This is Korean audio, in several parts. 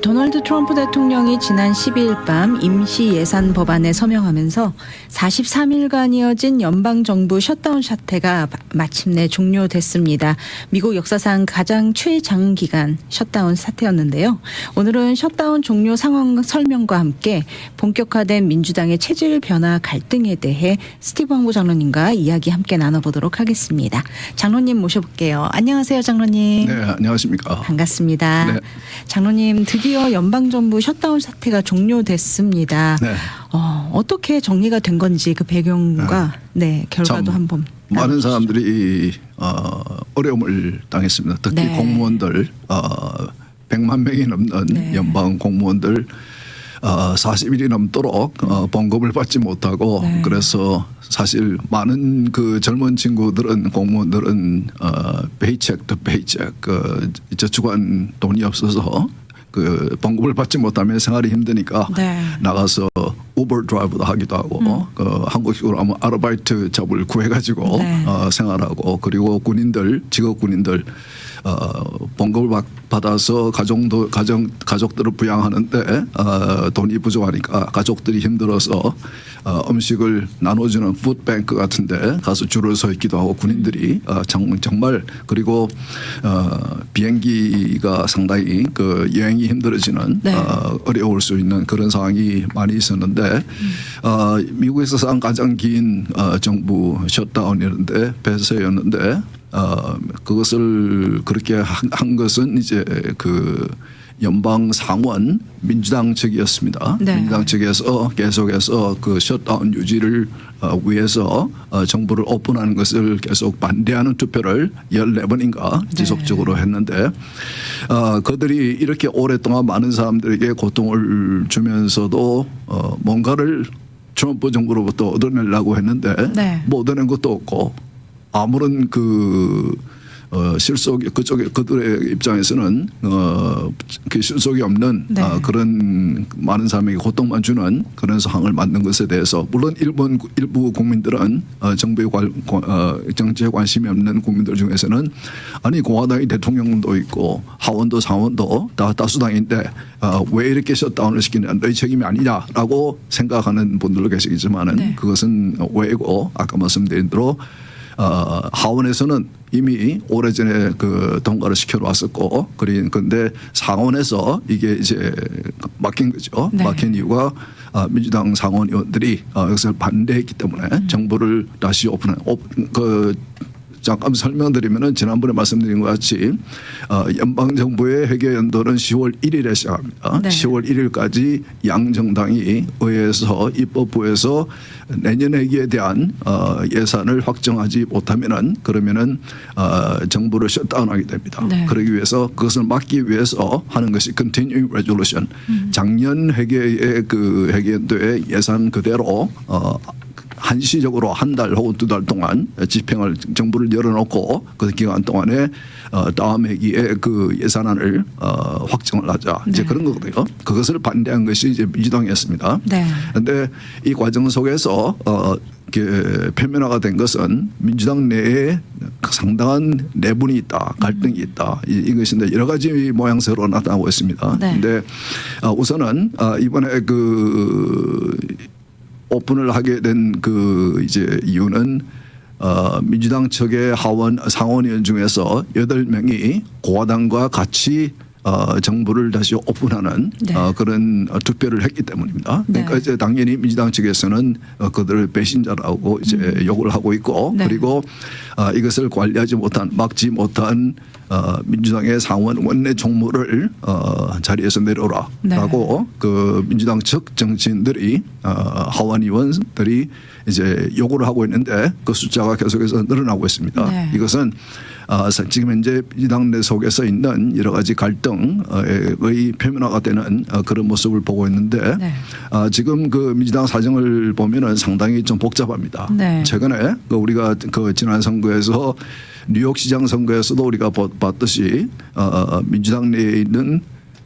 도널드 트럼프 대통령이 지난 12일 밤 임시 예산 법안에 서명하면서 43일간 이어진 연방정부 셧다운 사태가 마침내 종료됐습니다. 미국 역사상 가장 최장기간 셧다운 사태였는데요. 오늘은 셧다운 종료 상황 설명과 함께 본격화된 민주당의 체질 변화 갈등에 대해 스티브 황보 장로님과 이야기 함께 나눠보도록 하겠습니다. 장로님 모셔볼게요. 안녕하세요, 장로님. 네, 안녕하십니까. 반갑습니다. 네. 장로님, 드디어 연방정부 셧다운 사태가 종료됐습니다. 네. 어떻게 정리가 된 건지 그 배경과 결과도 한번. 많은 사람들이 어려움을 당했습니다. 특히 네. 공무원들 100만 명이 넘는 연방 공무원들 40일이 넘도록 봉급을 받지 못하고 그래서 사실 많은 그 젊은 친구들은 공무원들은 페이첵 투 페이첵 저축한 돈이 없어서 그 봉급을 받지 못하면 생활이 힘드니까 나가서 우버 드라이브도 하기도 하고 한국식으로 하면 아르바이트 잡을 구해가지고 생활하고 그리고 군인들 직업 군인들 봉급을 받아서 가족들을 부양하는데 돈이 부족하니까 가족들이 힘들어서 음식을 나눠주는 푸드뱅크 같은데 가서 줄을 서 있기도 하고 군인들이 정말 그리고 비행기가 상당히 그 여행이 힘들어지는 어려울 수 있는 그런 상황이 많이 있었는데 미국에서 가장 긴 정부 셧다운이었는데 폐쇄였는데 그것을 그렇게 한 것은 이제 그 연방 상원 민주당 측이었습니다. 민주당 측에서 계속해서 그 셧다운 유지를 위해서 정부를 오픈하는 것을 계속 반대하는 투표를 14번인가 지속적으로 했는데 그들이 이렇게 오랫동안 많은 사람들에게 고통을 주면서도 뭔가를 트럼프 정부로부터 얻어내려고 했는데 뭐 얻어낸 것도 없고 아무런 그 실속이 그들의 입장에서는 그 실속이 없는 그런 많은 사람에게 고통만 주는 그런 상황을 만든 것에 대해서 물론 일부 국민들은 정치에 관심이 없는 국민들 중에서는 아니 공화당이 대통령도 있고 하원도 상원도 다 다수당인데 왜 이렇게 셧다운을 시키냐 너희 책임이 아니냐라고 생각하는 분들도 계시겠지만은 그것은 오해고 아까 말씀드린 대로 하원에서는 이미 오래전에 그 통과를 시켜놨었고 그런데 상원에서 이게 이제 막힌 거죠. 막힌 이유가 민주당 상원 의원들이 이것을 반대했기 때문에 정부를 다시 잠깐 설명드리면은 지난번에 말씀드린 것 같이 연방 정부의 회계 연도는 10월 1일에 시작합니다. 10월 1일까지 양 정당이 의회에서 입법부에서 내년 회기에 대한 예산을 확정하지 못하면은 그러면은 정부를 셧다운하게 됩니다. 그러기 위해서 그것을 막기 위해서 하는 것이 continuing resolution. 작년 회계의 그 회계 연도의 예산 그대로 한시적으로 한 달 혹은 두 달 동안 집행을 정부를 열어놓고 그 기간 동안에 다음 회기에 그 예산안을 확정을 하자 이제 그런 거거든요. 그것을 반대한 것이 이제 민주당이었습니다. 그런데 이 과정 속에서 표면화가 된 것은 민주당 내에 상당한 내분이 있다, 갈등이 있다 이것인데 여러 가지 모양새로 나타나고 있습니다. 그런데 우선은 이번에 그 오픈을 하게 된 그 이제 이유는 민주당 측의 상원 의원 중에서 8명이 공화당과 같이 정부를 다시 오픈하는 그런 투표를 했기 때문입니다. 그러니까 이제 당연히 민주당 측에서는 그들을 배신자라고 이제 욕을 하고 있고 그리고 이것을 관리하지 못한 막지 못한 민주당의 상원 원내 총무를 자리에서 내려오라라고 그 민주당 측 정치인들이 하원 의원들이 이제 요구를 하고 있는데 그 숫자가 계속해서 늘어나고 있습니다. 이것은 지금 현재 민주당 내 속에서 있는 여러 가지 갈등의 표면화가 되는 그런 모습을 보고 있는데 지금 그 민주당 사정을 보면은 상당히 좀 복잡합니다. 최근에 우리가 그 지난 선거에서 뉴욕시장 선거에서도 우리가 봤듯이 민주당 내에 있는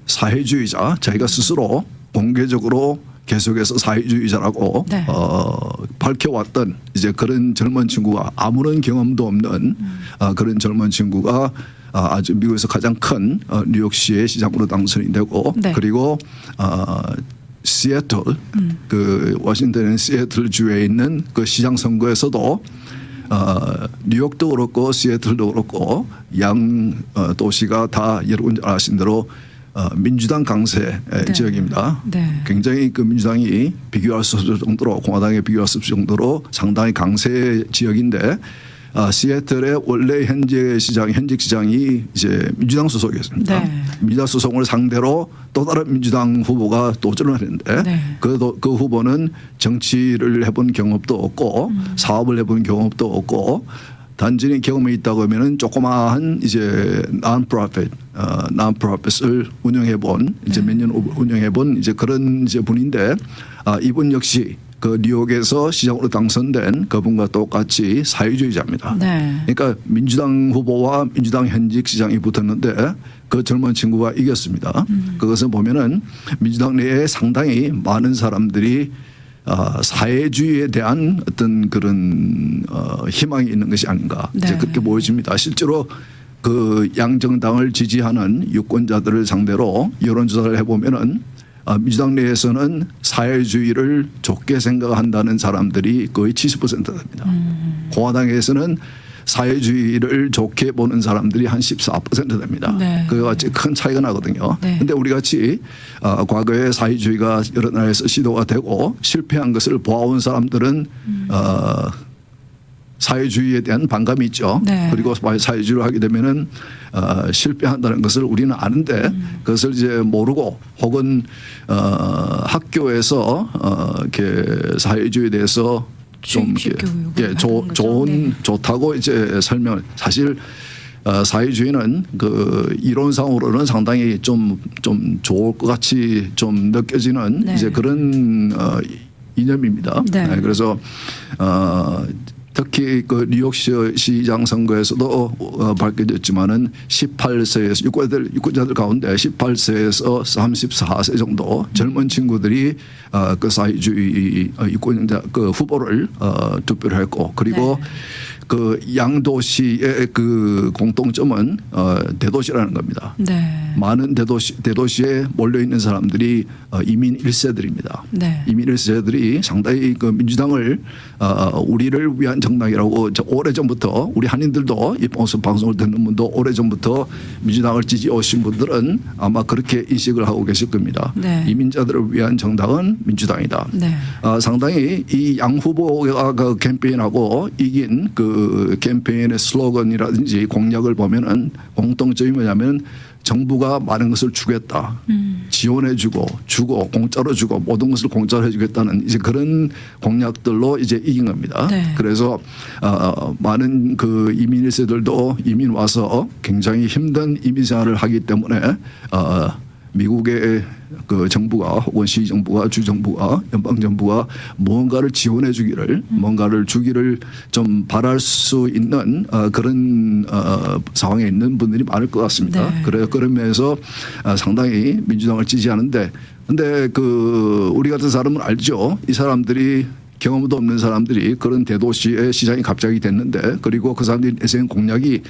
사회주의자 자기가 스스로 공개적으로 계속해서 사회주의자라고 밝혀왔던 이제 그런 젊은 친구가 아무런 경험도 없는 그런 젊은 친구가 아주 미국에서 가장 큰 뉴욕시의 시장으로 당선이 되고 네. 그리고 시애틀 그 워싱턴 시애틀 주에 있는 그 시장 선거에서도 뉴욕도 그렇고 시애틀도 그렇고 양 도시가 다 여러분 아시는 대로 민주당 강세 네. 지역입니다. 네. 굉장히 그 민주당이 비교할 수 없을 정도로 공화당에 비교할 수 없을 정도로 상당히 강세 지역인데 시애틀의 원래 현직 시장이 이제 민주당 소속이었습니다. 네. 민주당 소속을 상대로 또 다른 민주당 후보가 도전을 했는데 네. 그 후보는 정치를 해본 경험도 없고 사업을 해본 경험도 없고 단순히 경험이 있다고 하면은 조그마한 이제 non-profit을 운영해본 이제 몇 년 운영해본 이제 그런 이제 분인데 이분 역시 그 뉴욕에서 시장으로 당선된 그분과 똑같이 사회주의자입니다. 네. 그러니까 민주당 후보와 민주당 현직 시장이 붙었는데 그 젊은 친구가 이겼습니다. 그것을 보면은 민주당 내에 상당히 많은 사람들이 사회주의에 대한 어떤 그런 희망이 있는 것이 아닌가 네. 이제 그렇게 보여집니다. 실제로 그 양정당을 지지하는 유권자들을 상대로 여론조사를 해보면은 민주당 내에서는 사회주의를 좋게 생각한다는 사람들이 거의 70% 됩니다. 공화당에서는 사회주의를 좋게 보는 사람들이 한 14% 됩니다. 네. 그와 같이 큰 차이가 나거든요. 그런데 네. 우리 같이 과거에 사회주의가 여러 나라에서 시도가 되고 실패한 것을 보아온 사람들은 사회주의에 대한 반감이 있죠. 네. 그리고 사회주의를 하게 되면은 실패한다는 것을 우리는 아는데 그것을 이제 모르고 혹은 학교에서 이렇게 사회주의에 대해서 좀 주입식 교육을 예, 받은 거죠. 네. 좋다고 이제 설명. 사실 사회주의는 그 이론상으로는 상당히 좀 좋을 것 같이 좀 느껴지는 네. 이제 그런 이념입니다. 네. 그래서 특히 그 뉴욕시장 선거에서도 밝혀졌지만은 18세에서 유권자들 가운데 18세에서 34세 정도 젊은 친구들이 그 사회주의 유권자 그 후보를 투표를 했고 그리고 네. 그 양도시의 그 공통점은 대도시라는 겁니다. 네. 많은 대도시에 몰려 있는 사람들이 이민 1세들입니다. 네. 이민 1세들이 상당히 그 민주당을 우리를 위한 정당이라고 오래 전부터 우리 한인들도 이 방송을 듣는 분도 오래 전부터 민주당을 지지해 오신 분들은 아마 그렇게 인식을 하고 계실 겁니다. 네. 이민자들을 위한 정당은 민주당이다. 네. 상당히 이 양 후보가 그 캠페인하고 이긴 그 캠페인의 슬로건이라든지 공약을 보면은 공통점이 뭐냐면 정부가 많은 것을 주겠다. 지원해주고 주고 공짜로 주고 모든 것을 공짜로 해주겠다는 이제 그런 공약들로 이제 이긴 겁니다. 네. 그래서 많은 그 이민 1세들도 이민 와서 굉장히 힘든 이민 생활을 하기 때문에 미국의 그 정부가 혹은 시정부가 주정부가 연방정부가 무언가를 지원해 주기를 뭔가를 주기를 좀 바랄 수 있는 그런 상황에 있는 분들이 많을 것 같습니다. 네. 그런 면에서 상당히 민주당을 지지하는데 근데 그 우리 같은 사람은 알죠. 이 사람들이 경험도 없는 사람들이 그런 대도시의 시장이 갑자기 됐는데 그리고 그 사람들이 내세운 공약이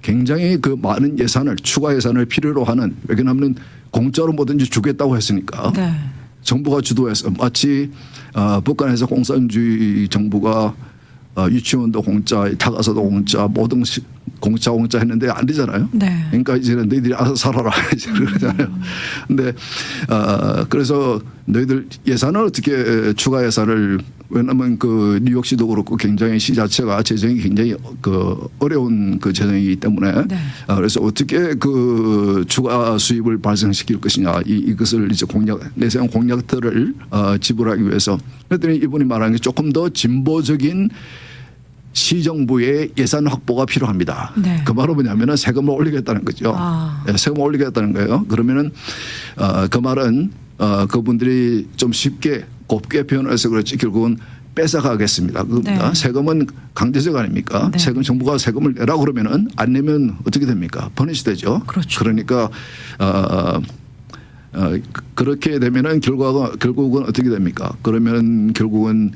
굉장히 그 많은 예산을 추가 예산을 필요로 하는 왜냐하면 공짜로 뭐든지 주겠다고 했으니까 네. 정부가 주도해서 마치 북한에서 공산주의 정부가 유치원도 공짜, 타가서도 공짜, 모든 공짜 했는데 안 되잖아요. 네. 그러니까 이제는 너희들이 알아서 살아라 이제 그러잖아요. 근데 그래서 너희들 예산을 어떻게 추가 예산을 왜냐하면 그 뉴욕시도 그렇고 굉장히 시 자체가 재정이 굉장히 그 어려운 그 재정이기 때문에 네. 그래서 어떻게 그 추가 수입을 발생시킬 것이냐 이것을 이제 내세운 공약들을 지불하기 위해서 그랬더니 이분이 말하는 게 조금 더 진보적인 시정부의 예산 확보가 필요합니다. 네. 그 말은 뭐냐면은 세금을 올리겠다는 거죠. 네, 세금을 올리겠다는 거예요. 그러면은 그 말은 그분들이 좀 쉽게 곱게 표현해서 그렇지 결국은 뺏어가겠습니다. 그겁니다. 네. 세금은 강제적 아닙니까? 네. 정부가 세금을 내라 그러면은 안 내면 어떻게 됩니까? 퍼니시 되죠. 그렇죠. 그러니까 그렇게 되면은 결국은 어떻게 됩니까? 그러면 결국은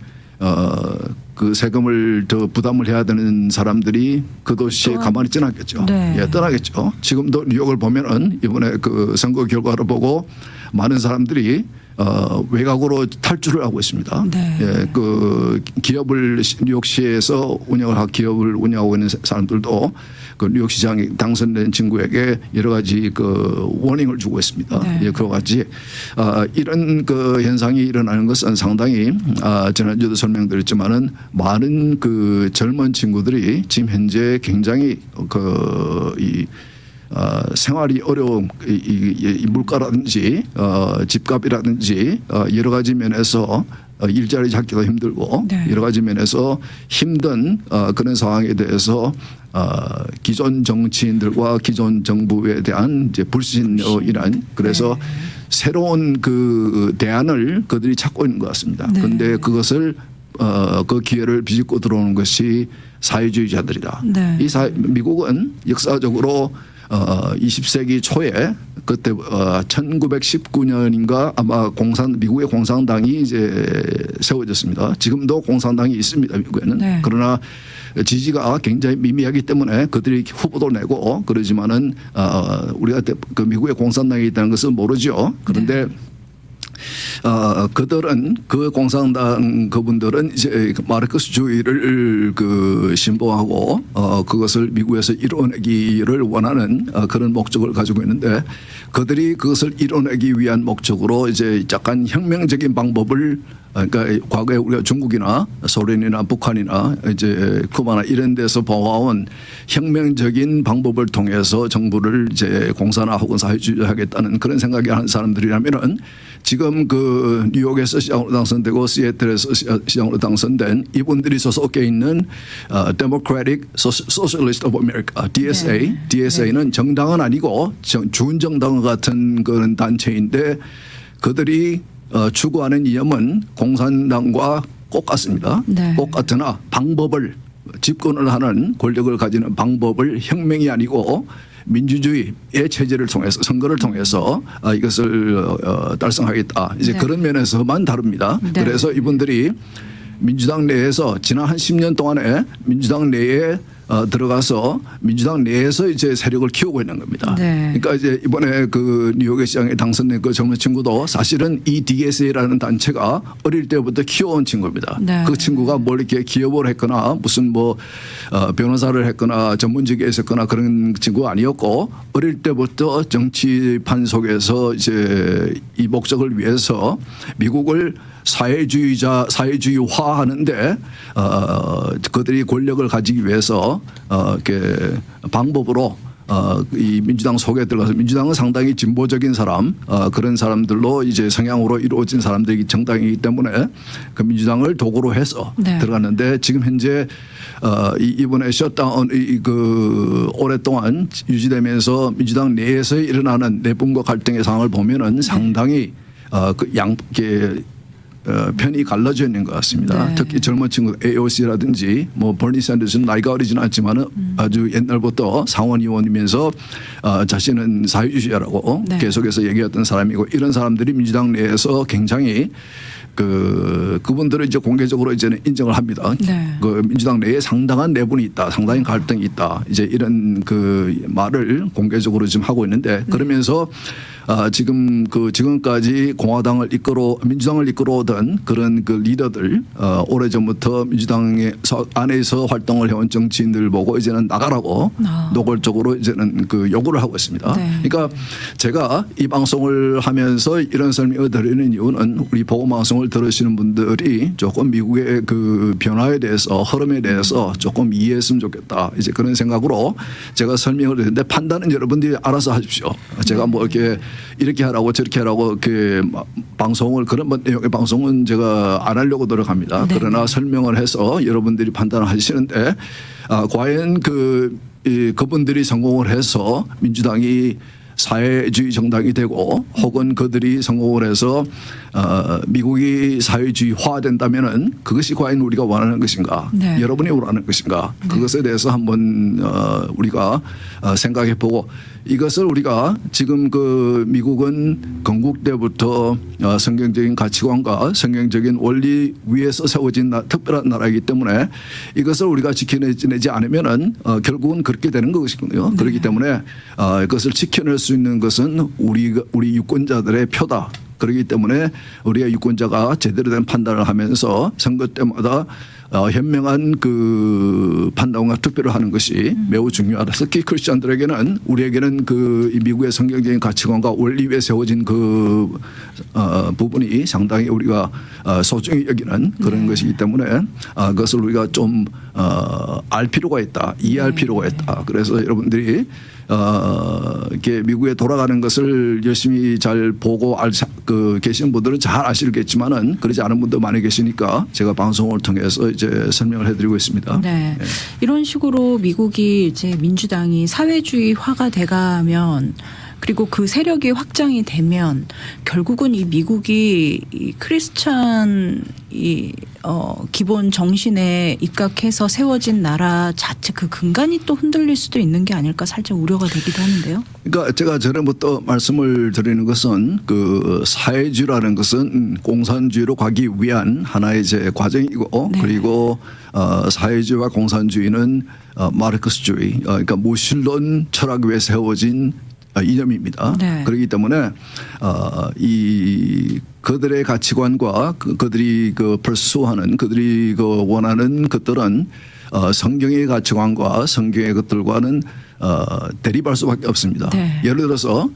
그 세금을 더 부담을 해야 되는 사람들이 그 도시에 가만히 있지는 않겠죠. 네. 예, 떠나겠죠. 지금도 뉴욕을 보면은 이번에 그 선거 결과를 보고 많은 사람들이 외곽으로 탈주를 하고 있습니다. 네. 예, 그 기업을 뉴욕시에서 기업을 운영하고 있는 사람들도 그 뉴욕시장이 당선된 친구에게 여러 가지 그 워닝을 주고 있습니다. 네. 예, 그와 같이 이런 그 현상이 일어나는 것은 상당히 지난주도 설명드렸지만은 많은 그 젊은 친구들이 지금 현재 굉장히 생활이 어려운 이 물가라든지 집값이라든지 여러 가지 면에서 일자리 찾기도 힘들고 네. 여러 가지 면에서 힘든 그런 상황에 대해서 기존 정치인들과 기존 정부에 대한 이제 불신으로 인한 그래서 네. 새로운 그 대안을 그들이 찾고 있는 것 같습니다. 네. 그런데 그것을 그 기회를 비집고 들어오는 것이 사회주의자들이다. 네. 미국은 역사적으로 20세기 초에 그때 1919년인가 아마 미국의 공산당이 이제 세워졌습니다. 지금도 공산당이 있습니다. 미국에는. 네. 그러나 지지가 굉장히 미미하기 때문에 그들이 후보도 내고 그러지만은 우리가 그 미국의 공산당이 있다는 것은 모르죠. 그런데 그들은 그 공산당 그분들은 이제 마르크스주의를 그 신봉하고 그것을 미국에서 이뤄내기를 원하는 그런 목적을 가지고 있는데 그들이 그것을 이뤄내기 위한 목적으로 이제 약간 혁명적인 방법을 그러니까 과거에 우리가 중국이나 소련이나 북한이나 이제 쿠바나 이런 데서 보아온 혁명적인 방법을 통해서 정부를 이제 공산화 혹은 사회주의하겠다는 그런 생각이 하는 사람들이라면은 지금 그 뉴욕에서 시장으로 당선되고 시애틀에서 시장으로 당선된 이분들이 소속해 있는 Democratic Socialist of America DSA, 네. DSA는 정당은 아니고 준정당 같은 그런 단체인데 그들이 추구하는 이념은 공산당과 똑같습니다. 네. 똑같으나 방법을 집권을 하는 권력을 가지는 방법을 혁명이 아니고 민주주의의 체제를 통해서 선거를 통해서 이것을 달성하겠다. 이제 네. 그런 면에서만 다릅니다. 네. 그래서 이분들이 민주당 내에서 지난 한 10년 동안에 민주당 내에 들어가서 민주당 내에서 이제 세력을 키우고 있는 겁니다. 네. 그러니까 이제 이번에 그 뉴욕의 시장에 당선된 그 젊은 친구도 사실은 이 DSA라는 단체가 어릴 때부터 키워온 친구입니다. 네. 그 친구가 뭘 이렇게 기업을 했거나 무슨 뭐 변호사를 했거나 전문직에 있었거나 그런 친구가 아니었고 어릴 때부터 정치판 속에서 이제 이 목적을 위해서 미국을 사회주의화하는데 그들이 권력을 가지기 위해서 이렇게 방법으로 이 민주당 속에 들어가서 민주당은 상당히 진보적인 사람 그런 사람들로 이제 성향으로 이루어진 사람들이 정당이기 때문에 그 민주당을 도구로 해서 네. 들어갔는데 지금 현재 이번에 셧다운 그 오랫동안 유지되면서 민주당 내에서 일어나는 내분과 갈등의 상황을 보면은 상당히 편이 갈라져 있는 것 같습니다. 네. 특히 젊은 친구 AOC라든지 뭐 버니 샌더스는 나이가 어리지는 않지만은 아주 옛날부터 상원의원이면서 자신은 사회주의자라고 네. 계속해서 얘기했던 사람이고 이런 사람들이 민주당 내에서 굉장히 그분들은 이제 공개적으로 이제는 인정을 합니다. 네. 그 민주당 내에 상당한 내분이 있다, 상당한 갈등이 있다. 이제 이런 그 말을 공개적으로 지금 하고 있는데 그러면서 지금까지 민주당을 이끌어오던 그런 그 리더들 오래전부터 민주당에서 안에서 활동을 해온 정치인들 보고 이제는 나가라고 노골적으로 이제는 그 요구를 하고 있습니다. 네. 그러니까 제가 이 방송을 하면서 이런 설명을 드리는 이유는 우리 보건 방송을 들으시는 분들이 조금 미국의 그 변화에 대해서 흐름에 대해서 조금 이해했으면 좋겠다. 이제 그런 생각으로 제가 설명을 드리는데 판단은 여러분들이 알아서 하십시오. 제가 뭐 이렇게 하라고 저렇게 하라고 방송을 그런 내용의 방송은 제가 안 하려고 노력합니다. 네. 그러나 설명을 해서 여러분들이 판단을 하시는데 과연 그분들이 성공을 해서 민주당이 사회주의 정당이 되고 혹은 그들이 성공을 해서 미국이 사회주의화된다면은 그것이 과연 우리가 원하는 것인가, 네. 여러분이 원하는 것인가, 그것에 대해서 한번 우리가 생각해 보고 이것을 우리가 지금 그 미국은 건국 때부터 성경적인 가치관과 성경적인 원리 위에서 세워진 특별한 나라이기 때문에 이것을 우리가 지켜내지 않으면은 결국은 그렇게 되는 것이거든요. 그렇기 때문에 이것을 지켜낼 수 있는 것은 우리 유권자들의 표다. 그렇기 때문에 우리가 유권자가 제대로 된 판단을 하면서 선거 때마다 현명한 그 판단과 투표를 하는 것이 매우 중요하다. 특히 크리스천들에게는 우리에게는 그 미국의 성경적인 가치관과 원리 위에 세워진 그 부분이 상당히 우리가 소중히 여기는 그런 것이기 때문에 그것을 우리가 좀 알 필요가 있다. 이해할 필요가 있다. 그래서 여러분들이 이렇게 미국에 돌아가는 것을 열심히 잘 보고 계시는 분들은 잘 아시겠지만은 그러지 않은 분도 많이 계시니까 제가 방송을 통해서 이제 설명을 해드리고 있습니다. 네. 이런 식으로 미국이 이제 민주당이 사회주의화가 돼가면 그리고 그 세력이 확장이 되면 결국은 이 미국이 이 크리스찬 기본 정신에 입각해서 세워진 나라 자체 그 근간이 또 흔들릴 수도 있는 게 아닐까 살짝 우려가 되기도 하는데요. 그러니까 제가 전에부터 말씀을 드리는 것은 그 사회주의라는 것은 공산주의로 가기 위한 하나의 이제 과정이고 네. 그리고 사회주의와 공산주의는 마르크스주의 그러니까 무신론 철학 위에 세워진 이념입니다. 네. 그렇기 때문에 이 그들의 가치관과 그들이 그 pursue하는 그들이 그 원하는 것들은 성경의 가치관과 성경의 것들과는 대립할 수밖에 없습니다. 네. 예를 들어서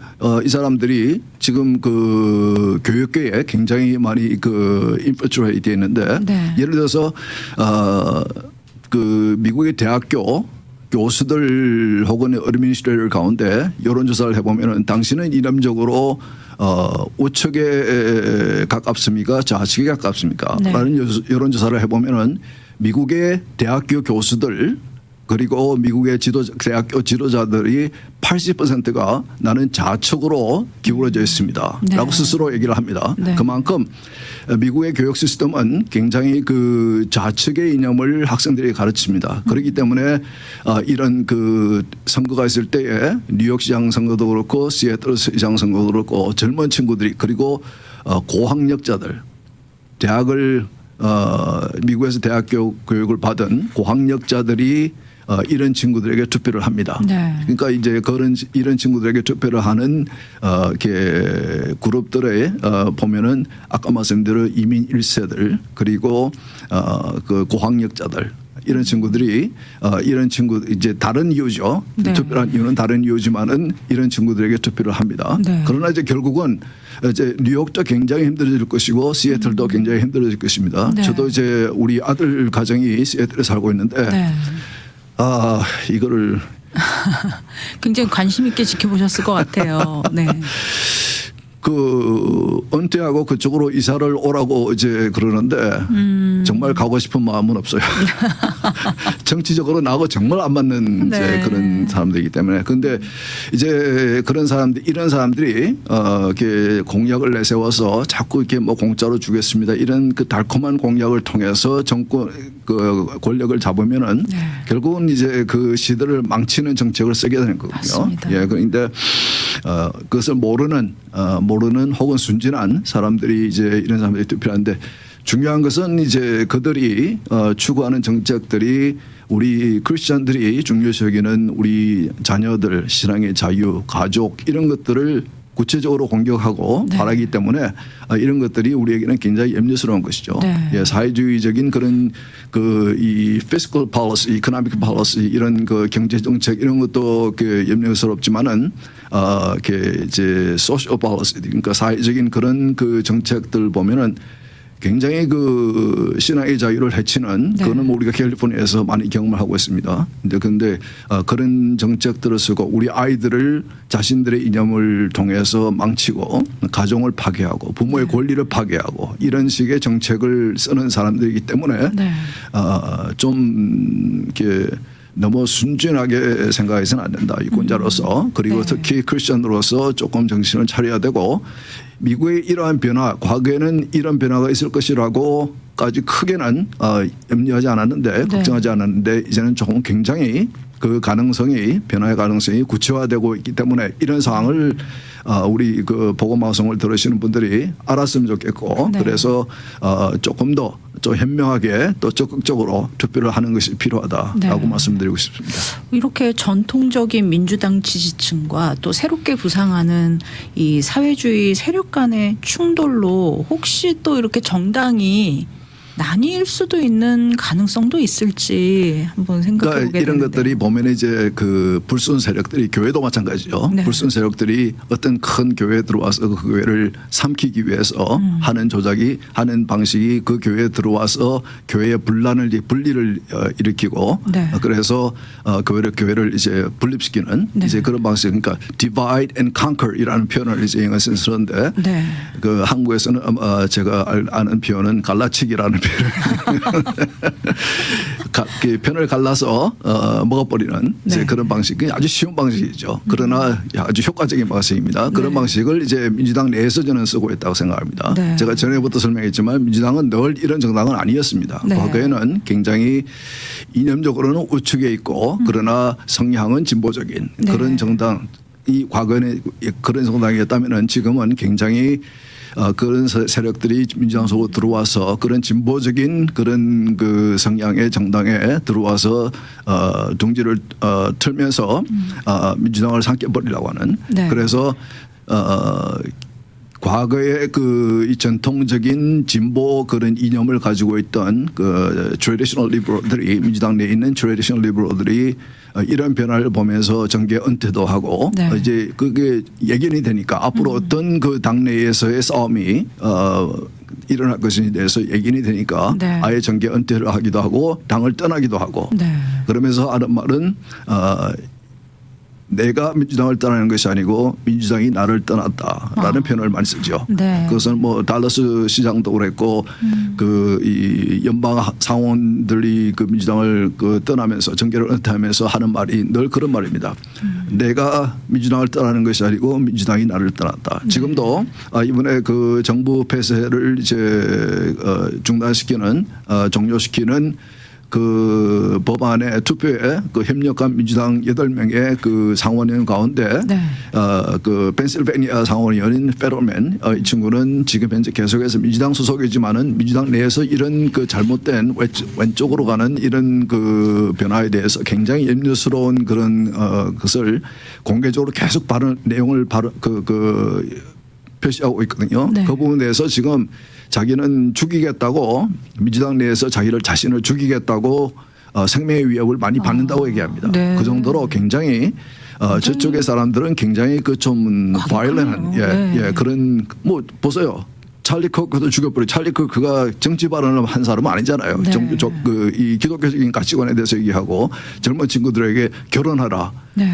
이 사람들이 지금 그 교육계에 굉장히 많이 그 infiltrate 되어 있는데 네. 예를 들어서 그 미국의 대학교 교수들 혹은 어드미니스트레이터 가운데 여론조사를 해보면 당신은 이념적으로 우측에 가깝습니까? 좌측에 가깝습니까? 네. 라는 여론조사를 해보면 미국의 대학교 교수들 그리고 미국의 대학교 지도자들이 80%가 나는 좌측으로 기울어져 있습니다. 네. 라고 스스로 얘기를 합니다. 네. 그만큼 미국의 교육 시스템은 굉장히 그 좌측의 이념을 학생들에게 가르칩니다. 그렇기 때문에 이런 그 선거가 있을 때에 뉴욕시장 선거도 그렇고 시애틀 시장 선거도 그렇고 젊은 친구들이 그리고 고학력자들 대학을 미국에서 대학교 교육을 받은 고학력자들이 이런 친구들에게 투표를 합니다. 네. 그러니까 이제 이런 친구들에게 투표를 하는 이렇게 그룹들에 보면은 아까 말씀드린 이민 1세들 그리고 그 고학력자들 이런 친구들이 이런 친구 이제 다른 이유죠. 네. 투표한 이유는 다른 이유지만은 이런 친구들에게 투표를 합니다. 네. 그러나 이제 결국은 이제 뉴욕도 굉장히 힘들어질 것이고 시애틀도 굉장히 힘들어질 것입니다. 네. 저도 이제 우리 아들 가정이 시애틀에 살고 있는데 네. 이거를 굉장히 관심 있게 지켜보셨을 것 같아요. 네. 그 은퇴하고 그쪽으로 이사를 오라고 이제 그러는데 정말 가고 싶은 마음은 없어요. 정치적으로 나하고 정말 안 맞는 네. 이제 그런 사람들이기 때문에. 그런데 이제 그런 사람들 이런 사람들이 이렇게 공약을 내세워서 자꾸 이렇게 뭐 공짜로 주겠습니다. 이런 그 달콤한 공약을 통해서 정권 그 권력을 잡으면은 네. 결국은 이제 그 시대를 망치는 정책을 쓰게 되는 거거든요. 맞습니다. 예, 그런데 그것을 모르는 혹은 순진한 사람들이 이제 이런 사람들이 투표하는데 중요한 것은 이제 그들이 추구하는 정책들이 우리 크리스천들이 중요시 여기는 우리 자녀들 신앙의 자유, 가족 이런 것들을 구체적으로 공격하고 네. 바라기 때문에 이런 것들이 우리에게는 굉장히 염려스러운 것이죠. 네. 예, 사회주의적인 그런 그 이 fiscal policy, economic policy 이런 그 경제 정책 이런 것도 그 염려스럽지만은 이렇게 이제 social policy 그러니까 사회적인 그런 그 정책들 보면은 굉장히 그 신앙의 자유를 해치는 네. 그거는 우리가 캘리포니아에서 많이 경험을 하고 있습니다. 그런데 그런 정책들을 쓰고 우리 아이들을 자신들의 이념을 통해서 망치고 가정을 파괴하고 부모의 네. 권리를 파괴하고 이런 식의 정책을 쓰는 사람들이기 때문에 네. 좀 이렇게 너무 순진하게 생각해서는 안 된다. 유권자로서 그리고 네. 특히 크리스천으로서 조금 정신을 차려야 되고 미국의 이러한 변화 과거에는 이런 변화가 있을 것이라고까지 크게는 염려하지 않았는데 네. 걱정하지 않았는데 이제는 조금 굉장히 그 가능성이 변화의 가능성이 구체화되고 있기 때문에 이런 상황을 우리 그 보건방송을 들으시는 분들이 알았으면 좋겠고 네. 그래서 조금 더 좀 현명하게 또 적극적으로 투표를 하는 것이 필요하다라고 네. 말씀드리고 싶습니다. 이렇게 전통적인 민주당 지지층과 또 새롭게 부상하는 이 사회주의 세력 간의 충돌로 혹시 또 이렇게 정당이 나뉠 수도 있는 가능성도 있을지 한번 생각해 보게 그러니까 이런 되는데요. 것들이 보면 이제 그 불순 세력들이 교회도 마찬가지죠. 네. 불순 세력들이 어떤 큰 교회에 들어와서 그 교회를 삼키기 위해서 하는 조작이 하는 방식이 그 교회에 들어와서 교회의 분리를 일으키고 네. 그래서 교회를 이제 분립시키는 네. 이제 그런 방식 그러니까 divide and conquer이라는 표현을 이제 영어에서 쓰는데 네. 그 한국에서는 제가 아는 표현은 갈라치기라는 그 편을 갈라서 먹어버리는 이제 네. 그런 방식이 아주 쉬운 방식이죠. 그러나 아주 효과적인 방식입니다. 그런 네. 방식을 이제 민주당 내에서 저는 쓰고 있다고 생각합니다. 네. 제가 전에부터 설명했지만 민주당은 늘 이런 정당은 아니었습니다. 네. 과거에는 굉장히 이념적으로는 우측에 있고 그러나 성향은 진보적인 네. 그런 정당. 이 과거에는 그런 정당이었다면은 지금은 굉장히 그런 세력들이 민주당 속으로 들어와서 그런 진보적인 그런 그 성향의 정당에 들어와서 둥지를 틀면서 민주당을 삼켜버리려고 하는 네. 그래서 과거의 그 이 전통적인 진보 그런 이념을 가지고 있던 그 트래디셔널 리버럴들이 민주당 내에 있는 트래디셔널 리버럴들이 이런 변화를 보면서 정계 은퇴도 하고 네. 이제 그게 예견이 되니까 앞으로 어떤 그 당내에서의 싸움이 일어날 것에 대해서 예견이 되니까 네. 아예 정계 은퇴를 하기도 하고 당을 떠나기도 하고 네. 그러면서 하는 말은 내가 민주당을 떠나는 것이 아니고 민주당이 나를 떠났다라는 표현을 많이 쓰죠. 네. 그것은 뭐 달러스 시장도 그랬고 그 이 연방 상원들이 그 민주당을 그 떠나면서 정계를 은퇴하면서 하는 말이 늘 그런 말입니다. 내가 민주당을 떠나는 것이 아니고 민주당이 나를 떠났다. 지금도 이번에 그 정부 폐쇄를 이제 중단시키는 종료시키는 그 법안의 투표에 그 협력한 민주당 8명의 그 상원의원 가운데 네. 그 펜실베니아 상원의원인 페로맨 이 친구는 지금 현재 계속해서 민주당 소속이지만은 민주당 내에서 이런 그 잘못된 왼쪽으로 가는 이런 그 변화에 대해서 굉장히 염려스러운 그런 것을 공개적으로 계속 내용을 표시하고 있거든요. 네. 그 부분에 대해서 지금 자기는 죽이겠다고 민주당 내에서 자신을 죽이겠다고 생명의 위협을 많이 받는다고 얘기합니다. 네. 그 정도로 굉장히 저쪽의 사람들은 굉장히 그 좀 바이올런한 네. 그런 뭐 보세요. 찰리 커크도 죽여버려. 찰리 커크가 정치 발언을 한 사람은 아니잖아요. 네. 이 기독교적인 가치관에 대해서 얘기하고 젊은 친구들에게 결혼하라. 네.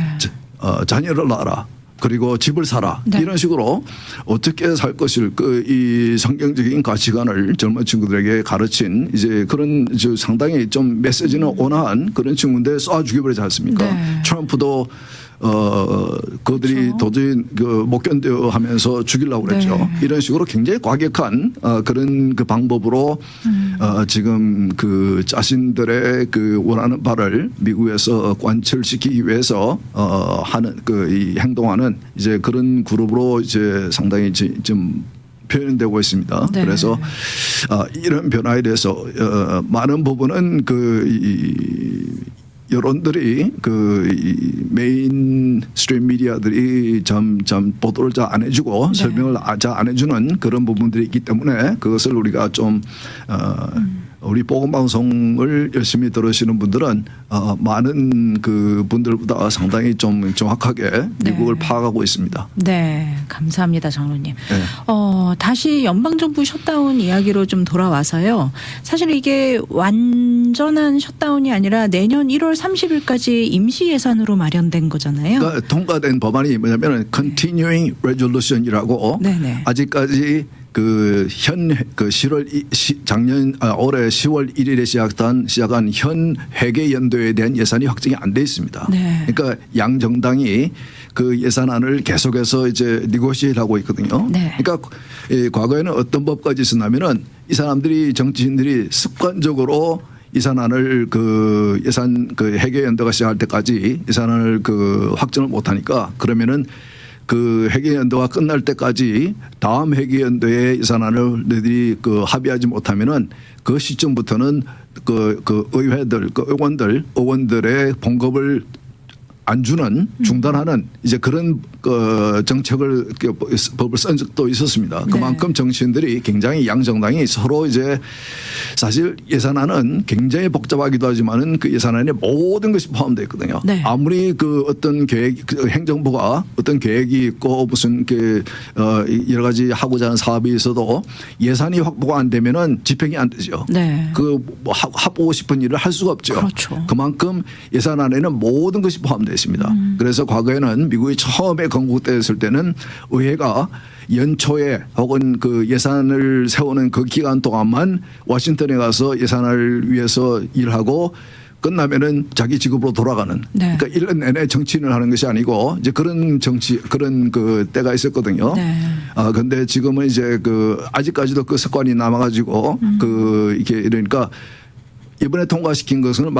자녀를 낳아라. 그리고 집을 사라. 네. 이런 식으로 어떻게 살 것을 이 성경적인 가치관을 젊은 친구들에게 가르친 이제 그런 상당히 좀 메시지는 온화한 그런 친구인데 쏴 죽여버리지 않습니까? 네. 트럼프도 그들이 그렇죠. 도저히 못 견뎌 하면서 죽이려고 그랬죠. 네. 이런 식으로 굉장히 과격한 그런 그 방법으로 지금 그 자신들의 그 원하는 바를 미국에서 관철시키기 위해서 하는 이 행동하는 이제 그런 그룹으로 이제 상당히 좀 표현되고 있습니다. 네. 그래서 이런 변화에 대해서 많은 부분은 여론들이 이 메인 스트림 미디어들이 참 보도를 잘 안 해주고 네. 설명을 잘 안 해주는 그런 부분들이 있기 때문에 그것을 우리가 좀 우리 보건방송을 열심히 들으시는 분들은 많은 그 분들보다 상당히 좀 정확하게 미국을 네. 파악하고 있습니다. 네, 감사합니다, 장로님. 네. 다시 연방정부 셧다운 이야기로 좀 돌아와서요. 사실 이게 완전한 셧다운이 아니라 내년 1월 30일까지 임시 예산으로 마련된 거잖아요. 그러니까 통과된 법안이 뭐냐면 Continuing Resolution이라고 네네. 아직까지 올해 10월 1일에 시작한 현 회계 연도에 대한 예산이 확정이 안 돼 있습니다. 네. 그러니까 양 정당이 그 예산안을 계속해서 이제 니고시에이트하고 있거든요. 네. 그러니까 과거에는 어떤 법까지 있었냐면은 이 사람들이 정치인들이 습관적으로 예산안을 그 예산 그 회계 연도가 시작할 때까지 예산안을 그 확정을 못 하니까 그러면은 그 회계 연도가 끝날 때까지 다음 회계 연도에 예산안을 너희들이 그 합의하지 못하면은 그 시점부터는 그 의회들 그 의원들의 봉급을 안 주는 중단하는 이제 그런 그 정책을 법을 쓴 적도 있었습니다. 그만큼 정치인들이 굉장히 양정당이 서로 이제 사실 예산안은 굉장히 복잡하기도 하지만은 그 예산안에 모든 것이 포함되어 있거든요. 네. 아무리 그 어떤 계획 그 행정부가 어떤 계획이 있고 무슨 그 여러 가지 하고자 하는 사업이 있어도 예산이 확보가 안 되면은 집행이 안 되죠. 네. 그 뭐 하고 싶은 일을 할 수가 없죠. 그렇죠. 그만큼 예산안에는 모든 것이 포함되어 있습니다. 그래서 과거에는 미국이 처음에 건국됐을 때는 의회가 연초에 혹은 그 예산을 세우는 그 기간 동안만 워싱턴에 가서 예산을 위해서 일하고 끝나면은 자기 직업으로 돌아가는. 네. 그러니까 1년 내내 정치인을 하는 것이 아니고 이제 그런 그런 그 때가 있었거든요. 네. 근데 지금은 이제 그 아직까지도 그 습관이 남아가지고 그 이게 이러니까 이번에 통과시킨 것은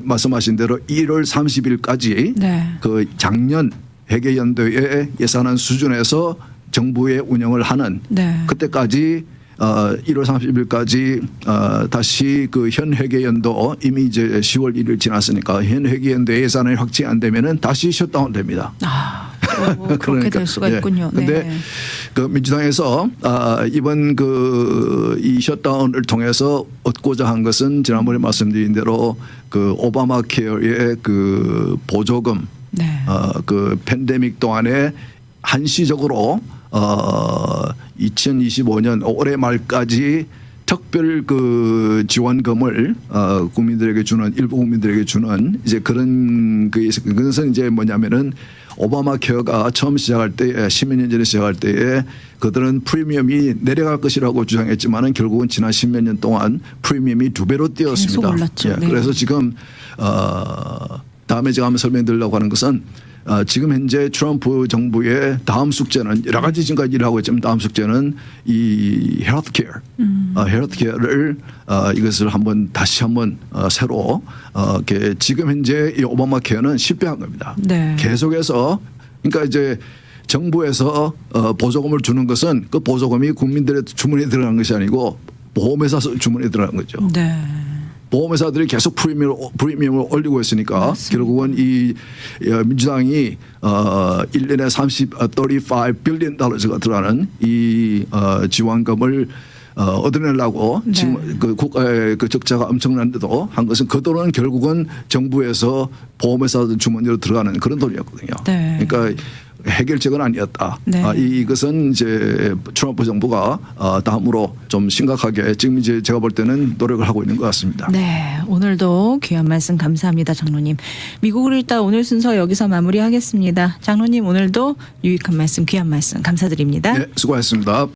말씀하신 대로 1월 30일까지 네. 그 작년 회계연도의 예산안 수준에서 정부의 운영을 하는 네. 그때까지 1월 30일까지 다시 그 현 회계연도 이미 이제 10월 1일 지났으니까 현 회계연도 예산이 확정이 안 되면은 다시 셧다운 됩니다. 그렇게 될 수가 있군요. 그런데 네. 그 민주당에서 이번 그 이 셧다운을 통해서 얻고자 한 것은 지난번에 말씀드린 대로 그 오바마 케어의 그 보조금 네. 그 팬데믹 동안에 한시적으로 2025년 올해 말까지 특별 그 지원금을 국민들에게 주는 일부 국민들에게 주는 이제 그런 그것은 이제 뭐냐면은 오바마 케어가 처음 시작할 때 10몇 년 전에 시작할 때에 그들은 프리미엄이 내려갈 것이라고 주장했지만은 결국은 지난 10몇 년 동안 프리미엄이 2배로 뛰었습니다. 계속 올랐죠. 네. 그래서 지금 다음에 제가 한번 설명드리려고 하는 것은 지금 현재 트럼프 정부의 다음 숙제는 여러 가지 지금까지 일을 하고 있지만 다음 숙제는 이 헬스케어, 헬스케어를 이것을 다시 한번 새로 이렇게 지금 현재 이 오바마 케어는 실패한 겁니다. 네. 계속해서 그러니까 이제 정부에서 보조금을 주는 것은 그 보조금이 국민들의 주머니에 들어가는 것이 아니고 보험회사 주머니에 들어가는 거죠. 네. 보험회사들이 계속 프리미엄을 올리고 있으니까 맞습니다. 결국은 이 민주당이 1년에 35 빌리언 달러가 들어가는 이 지원금을 얻어내려고 네. 지금 그 국가의 그 적자가 엄청난데도 한 것은 그 돈은 결국은 정부에서 보험회사들 주머니로 들어가는 그런 돈이었거든요. 네. 그러니까 해결책은 아니었다. 네. 이것은 이제 트럼프 정부가 다음으로 좀 심각하게 지금 이제 제가 볼 때는 노력을 하고 있는 것 같습니다. 네, 오늘도 귀한 말씀 감사합니다, 장로님. 미국을 읽다 오늘 순서 여기서 마무리하겠습니다. 장로님 오늘도 유익한 말씀, 귀한 말씀 감사드립니다. 네, 수고하셨습니다.